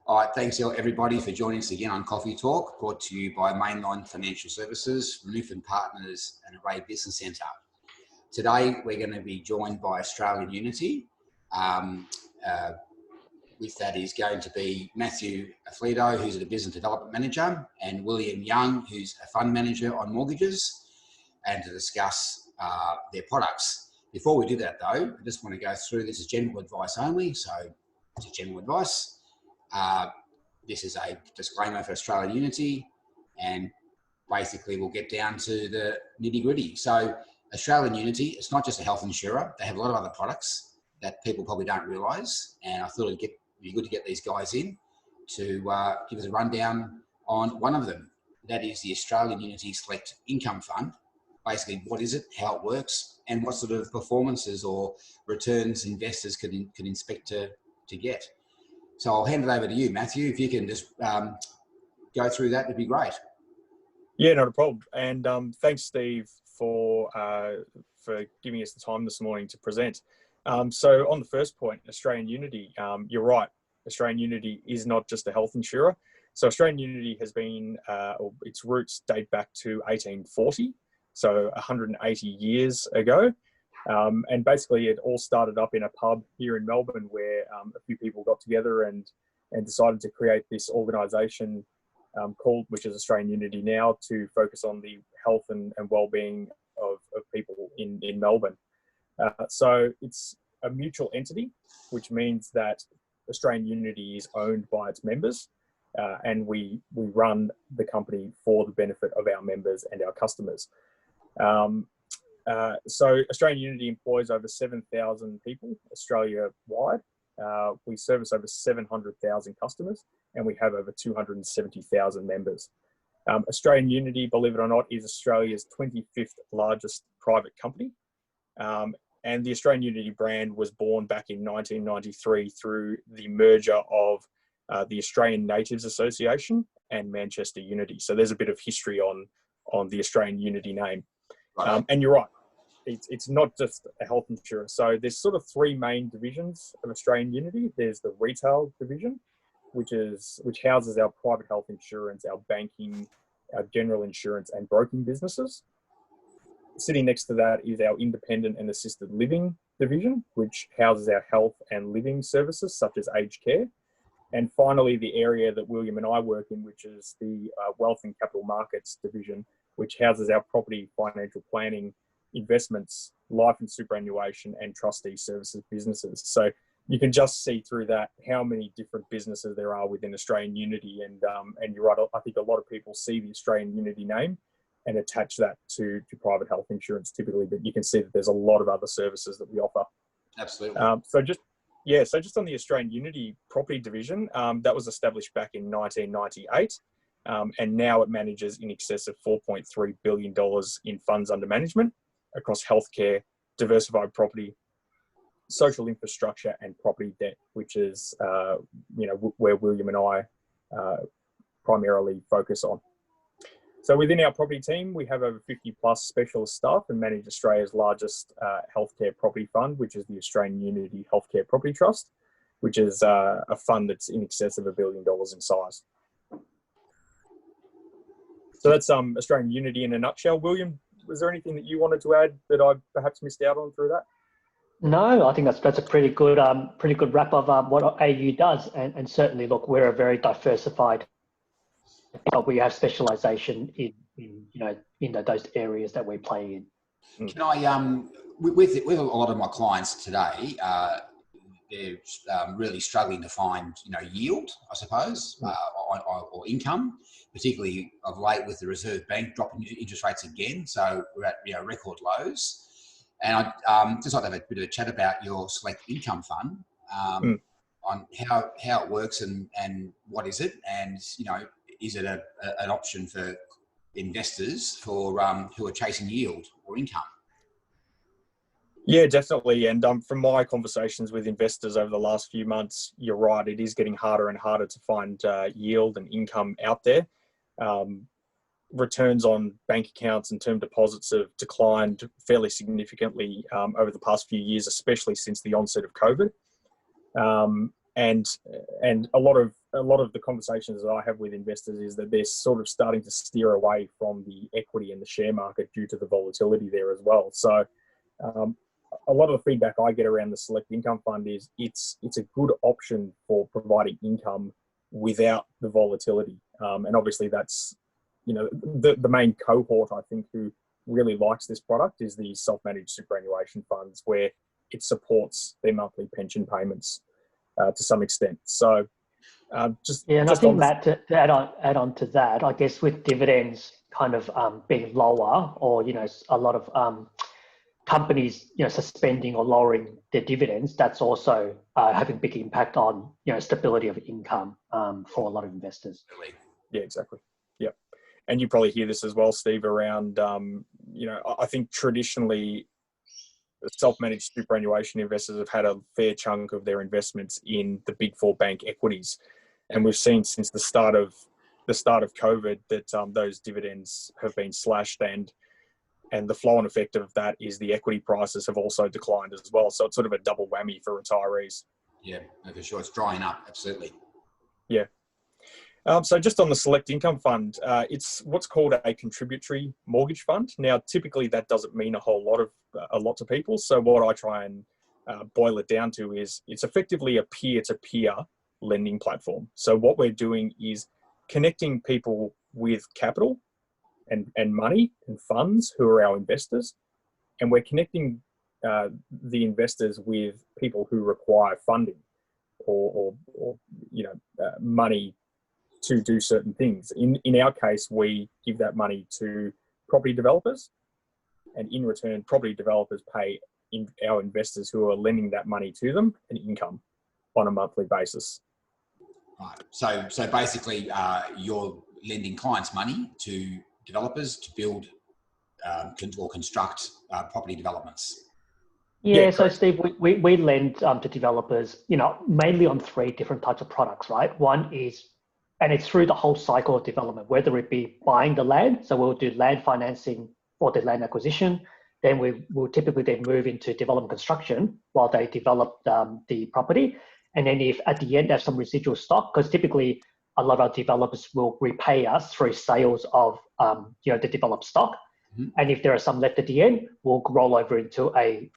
All right, thanks everybody for joining us again on Coffee Talk, brought to you by Mainline Financial Services, Relief and Partners and Array Business Centre. Today, we're going to be joined by Australian Unity. With that is going to be Matthew Affledo, who's a business development manager, and William Young, who's a fund manager on mortgages, and to discuss their products. Before we do that though, I just want to go through, this is general advice only, so it's a general advice. This is a disclaimer for Australian Unity, and basically we'll get down to the nitty gritty. So Australian Unity, it's not just a health insurer. They have a lot of other products that people probably don't realise, and I thought it'd be good to get these guys in to give us a rundown on one of them. That is the Australian Unity Select Income Fund. Basically, what is it, how it works, and what sort of performances or returns investors could expect to get. So I'll hand it over to you, Matthew. If you can just go through that, it'd be great. Yeah, not a problem. And thanks, Steve, for giving us the time this morning to present. So on the first point, Australian Unity, you're right. Australian Unity is not just a health insurer. So Australian Unity has been, or its roots date back to 1840, so 180 years ago. And basically it all started up in a pub here in Melbourne where a few people got together and decided to create this organisation which is Australian Unity now, to focus on the health and well-being of people in Melbourne. So it's a mutual entity, which means that Australian Unity is owned by its members, and we run the company for the benefit of our members and our customers. So Australian Unity employs over 7,000 people Australia-wide. We service over 700,000 customers, and we have over 270,000 members. Australian Unity, believe it or not, is Australia's 25th largest private company. And the Australian Unity brand was born back in 1993 through the merger of the Australian Natives Association and Manchester Unity. So there's a bit of history on the Australian Unity name. Right. And you're right, it's not just a health insurer. So there's sort of three main divisions of Australian Unity. There's the retail division, which houses our private health insurance, our banking, our general insurance and broking businesses. Sitting next to that is our independent and assisted living division, which houses our health and living services such as aged care. And finally, the area that William and I work in, which is the wealth and capital markets division, which houses our property, financial planning, investments, life and superannuation and trustee services businesses. So you can just see through that how many different businesses there are within Australian Unity. And you're right, I think a lot of people see the Australian Unity name and attach that to private health insurance typically, but you can see that there's a lot of other services that we offer. Absolutely. So just on the Australian Unity property division, that was established back in 1998. And now it manages in excess of $4.3 billion in funds under management across healthcare, diversified property, social infrastructure and property debt, which is where William and I primarily focus on. So within our property team, we have over 50 plus specialist staff and manage Australia's largest healthcare property fund, which is the Australian Unity Healthcare Property Trust, which is a fund that's in excess of $1 billion in size. So that's Australian Unity in a nutshell. William, was there anything that you wanted to add that I perhaps missed out on through that? No, I think that's a pretty good wrap of what AU does, and certainly, look, we're a very diversified, but we have specialisation in those areas that we play in. Can I with a lot of my clients today, they're really struggling to find yield, I suppose, or income, particularly of late with the Reserve Bank dropping interest rates again. So we're at record lows. And I'd just like to have a bit of a chat about your Select Income Fund, on how it works and what is it, and is it an option for investors who are chasing yield or income? Yeah, definitely. And from my conversations with investors over the last few months, you're right, it is getting harder and harder to find yield and income out there. Returns on bank accounts and term deposits have declined fairly significantly over the past few years, especially since the onset of COVID. and a lot of the conversations that I have with investors is that they're sort of starting to steer away from the equity and the share market due to the volatility there as well. So a lot of the feedback I get around the Select Income Fund is it's a good option for providing income without the volatility. And obviously that's, the main cohort, I think, who really likes this product is the self-managed superannuation funds, where it supports their monthly pension payments to some extent. So and I think, Matt, to add on to that, I guess with dividends kind of being lower, or a lot of companies suspending or lowering their dividends, that's also having a big impact on stability of income for a lot of investors. Yeah, exactly. Yeah, and you probably hear this as well, Steve, around I think traditionally self-managed superannuation investors have had a fair chunk of their investments in the big four bank equities, and we've seen since the start of COVID that those dividends have been slashed, and the flow-on effect of that is the equity prices have also declined as well. So it's sort of a double whammy for retirees. Yeah, for sure. It's drying up, absolutely. Yeah. So just on the Select Income Fund, it's what's called a contributory mortgage fund. Now, typically that doesn't mean a lot to people. So what I try and boil it down to is it's effectively a peer-to-peer lending platform. So what we're doing is connecting people with capital and money and funds who are our investors, and we're connecting the investors with people who require funding or money to do certain things. In our case, we give that money to property developers, and in return, property developers pay our investors who are lending that money to them an income on a monthly basis. Right. So basically, you're lending clients money to developers to build or construct property developments. Yeah, so Steve, we lend to developers, mainly on three different types of products, right? One is, and it's through the whole cycle of development, whether it be buying the land, so we'll do land financing for the land acquisition, then we will typically then move into development construction while they develop the property. And then if at the end there's some residual stock, because typically a lot of developers will repay us through sales of the developed stock. Mm-hmm. And if there are some left at the end, we'll roll over into a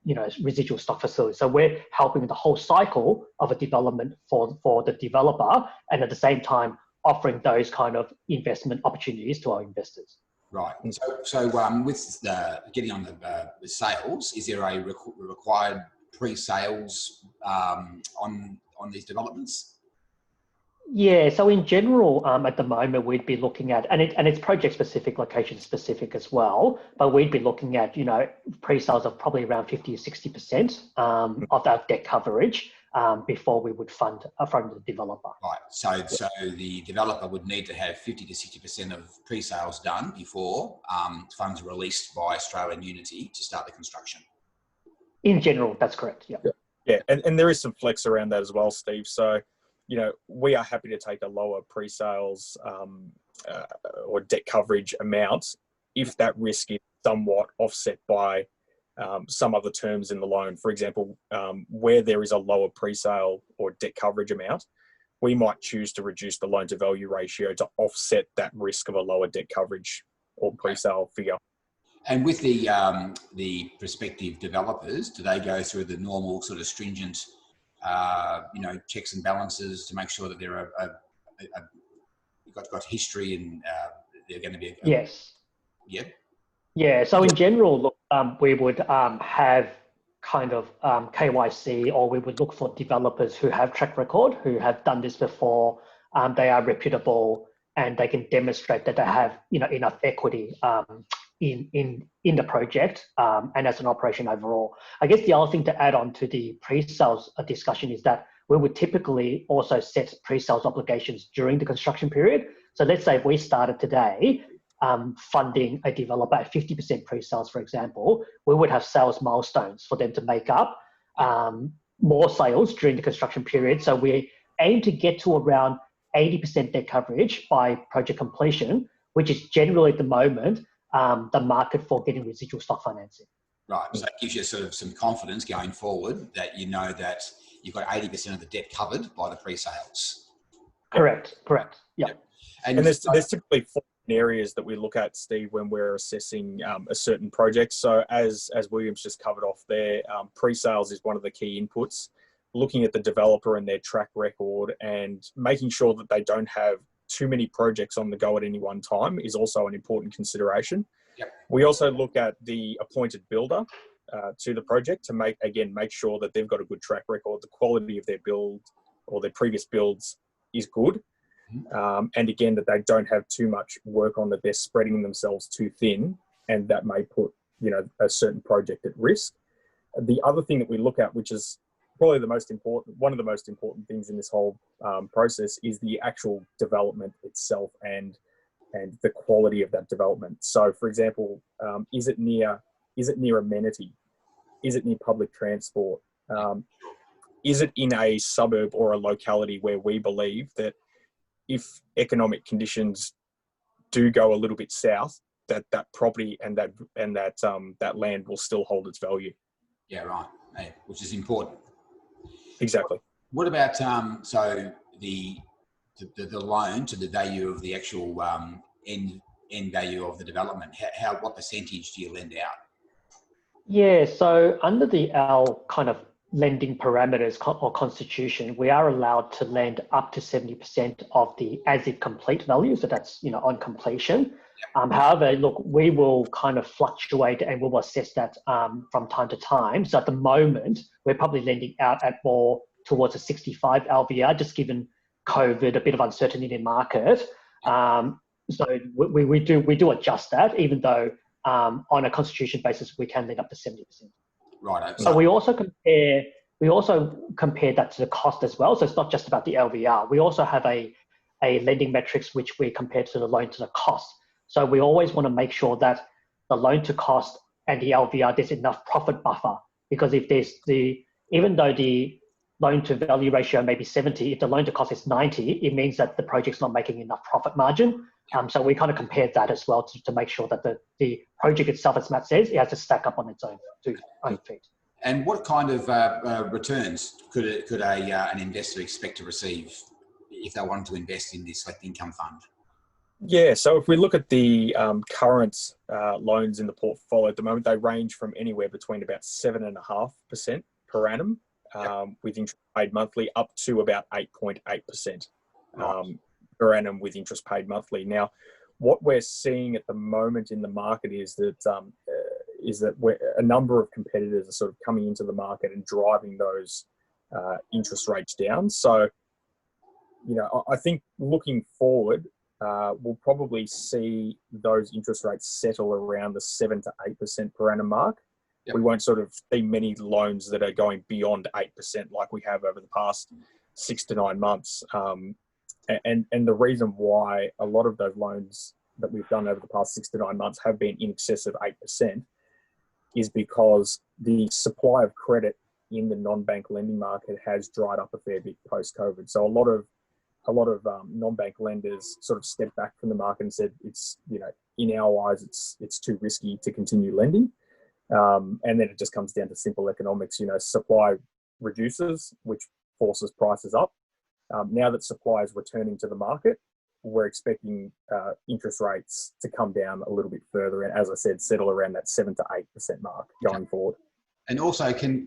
residual stock facility. So we're helping the whole cycle of a development for the developer, and at the same time offering those kind of investment opportunities to our investors. Right. So with getting on the sales, is there a required pre-sales on these developments? Yeah, so in general, at the moment, we'd be looking at, and it's project specific, location specific as well, but we'd be looking at, pre-sales of probably around 50 or 60% of that debt coverage before we would fund the developer. Right. So the developer would need to have 50 to 60% of pre-sales done before funds are released by Australian Unity to start the construction. In general, that's correct. Yeah. Yeah, and there is some flex around that as well, Steve. So, we are happy to take a lower pre-sales or debt coverage amount if that risk is somewhat offset by some other terms in the loan. For example, where there is a lower pre-sale or debt coverage amount, we might choose to reduce the loan to value ratio to offset that risk of a lower debt coverage or pre-sale figure. And with the prospective developers, do they go through the normal sort of stringent checks and balances to make sure that they're got history and they're going to be yes. Yeah. Yeah. So in general, look, we would have kind of KYC, or we would look for developers who have track record, who have done this before. They are reputable, and they can demonstrate that they have enough equity in the project and as an operation overall. I guess the other thing to add on to the pre-sales discussion is that we would typically also set pre-sales obligations during the construction period. So let's say if we started today funding a developer at 50% pre-sales, for example, we would have sales milestones for them to make up more sales during the construction period. So we aim to get to around 80% debt coverage by project completion, which is generally at the moment the market for getting residual stock financing. Right. So it gives you sort of some confidence going forward that that you've got 80% of the debt covered by the pre-sales. Correct. Yeah. Yep. And there's typically 4 areas that we look at, Steve, when we're assessing a certain project. So as William's just covered off there, pre-sales is one of the key inputs. Looking at the developer and their track record and making sure that they don't have too many projects on the go at any one time is also an important consideration. Yep. We also look at the appointed builder to the project to make sure that they've got a good track record. The quality of their build or their previous builds is good. And again, that they don't have too much work on, that they're spreading themselves too thin, and that may put, a certain project at risk. The other thing that we look at, which is probably one of the most important things in this whole process, is the actual development itself and the quality of that development. So, for example, is it near amenity? Is it near public transport? Is it in a suburb or a locality where we believe that if economic conditions do go a little bit south, that property and that land will still hold its value? Yeah, right. Which is important. Exactly. What about so the loan to the value of the actual end value of the development? What percentage do you lend out? Yeah, so under our kind of lending parameters or constitution, we are allowed to lend up to 70% of the as if complete value. So that's, on completion. However, look, we will kind of fluctuate and we'll assess that from time to time. So at the moment, we're probably lending out at more towards a 65 LVR, just given COVID, a bit of uncertainty in the market. So we do adjust that, even though on a constitution basis, we can lend up to 70%. Right. So we also compare that to the cost as well. So it's not just about the LVR. We also have a lending metrics which we compare to the loan to the cost. So we always want to make sure that the loan to cost and the LVR, there's enough profit buffer, because if there's even though the loan to value ratio may be 70, if the loan to cost is 90, it means that the project's not making enough profit margin. So we kind of compared that as well to make sure that the project itself, as Matt says, it has to stack up on its own feet. And what kind of returns could an investor expect to receive if they wanted to invest in this select income fund? Yeah, so if we look at the current loans in the portfolio at the moment, they range from anywhere between about 7.5% per annum with interest paid monthly, up to about 8.8% per annum with interest paid monthly. Now, what we're seeing at the moment in the market is that a number of competitors are sort of coming into the market and driving those interest rates down. So, I think looking forward, we'll probably see those interest rates settle around the 7 to 8% per annum mark. Yep. We won't sort of see many loans that are going beyond 8% like we have over the past 6 to 9 months. And the reason why a lot of those loans that we've done over the past 6 to 9 months have been in excess of 8% is because the supply of credit in the non-bank lending market has dried up a fair bit post-COVID. So a lot of non-bank lenders sort of stepped back from the market and said, it's, in our eyes, it's too risky to continue lending. And then it just comes down to simple economics. Supply reduces, which forces prices up. Now that supply is returning to the market, we're expecting interest rates to come down a little bit further, and as I said, settle around that 7 to 8% mark going forward. And also, can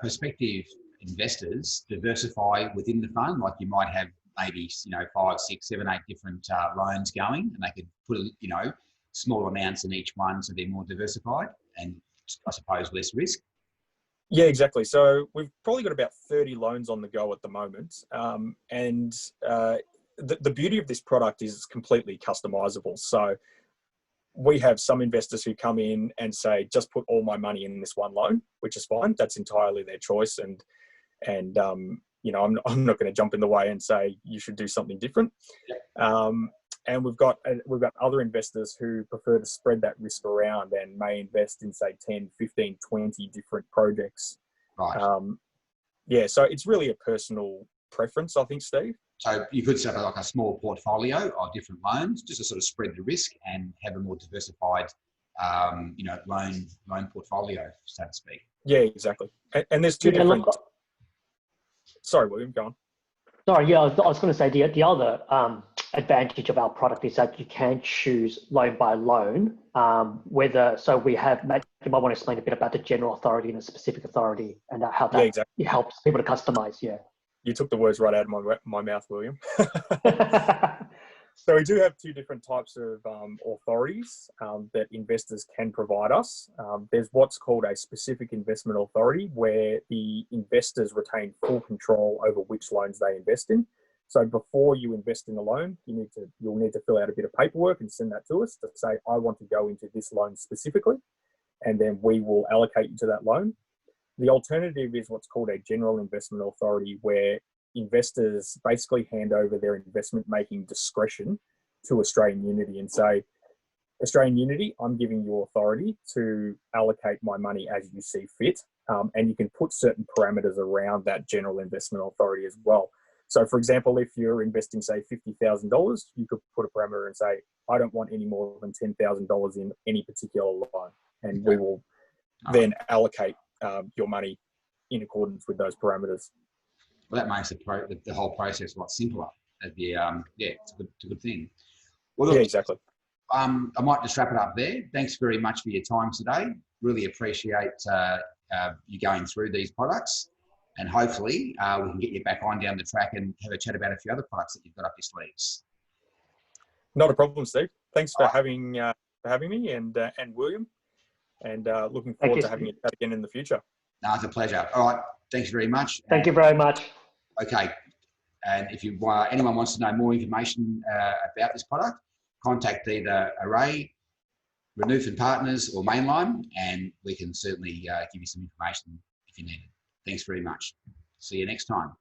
prospective investors diversify within the fund? Like you might have maybe 5, 6, 7, 8 different loans going, and they could put small amounts in each one, so they're more diversified and I suppose less risk. Yeah, exactly. So we've probably got about 30 loans on the go at the moment, and the beauty of this product is it's completely customizable. So we have some investors who come in and say, just put all my money in this one loan, which is fine. That's entirely their choice. And I'm not going to jump in the way and say you should do something different. And we've got other investors who prefer to spread that risk around and may invest in, say, 10, 15, 20 different projects. Right. So it's really a personal preference, I think, Steve. So you could set up like a small portfolio of different loans just to sort of spread the risk and have a more diversified, loan portfolio, so to speak. Yeah, exactly. And there's two different... Sorry, William, go on. Sorry, yeah, I was going to say the other advantage of our product is that you can choose loan by loan. So we have, Matt, you might want to explain a bit about the general authority and the specific authority and how that exactly. helps people to customize. Yeah. You took the words right out of my mouth, William. So we do have two different types of authorities that investors can provide us. There's what's called a specific investment authority, where the investors retain full control over which loans they invest in. So before you invest in a loan, you'll need to fill out a bit of paperwork and send that to us to say, I want to go into this loan specifically, and then we will allocate you to that loan. The alternative is what's called a general investment authority, where investors basically hand over their investment making discretion to Australian Unity and say, Australian Unity, I'm giving you authority to allocate my money as you see fit. And you can put certain parameters around that general investment authority as well. So for example, if you're investing, say, $50,000, you could put a parameter and say, I don't want any more than $10,000 in any particular loan. And we will then allocate your money in accordance with those parameters. Well, that makes the whole process a lot simpler. It's a good thing. Well, look, yeah, exactly. I might just wrap it up there. Thanks very much for your time today. Really appreciate you going through these products, and hopefully we can get you back on down the track and have a chat about a few other products that you've got up your sleeves. Not a problem, Steve. Thanks for having me and William, and looking forward to having you chat again in the future. No, it's a pleasure. All right. Thanks very much. Thank you very much. Okay. And if anyone wants to know more information about this product, contact either Array, Renouf and Partners, or Mainline, and we can certainly give you some information if you need it. Thanks very much. See you next time.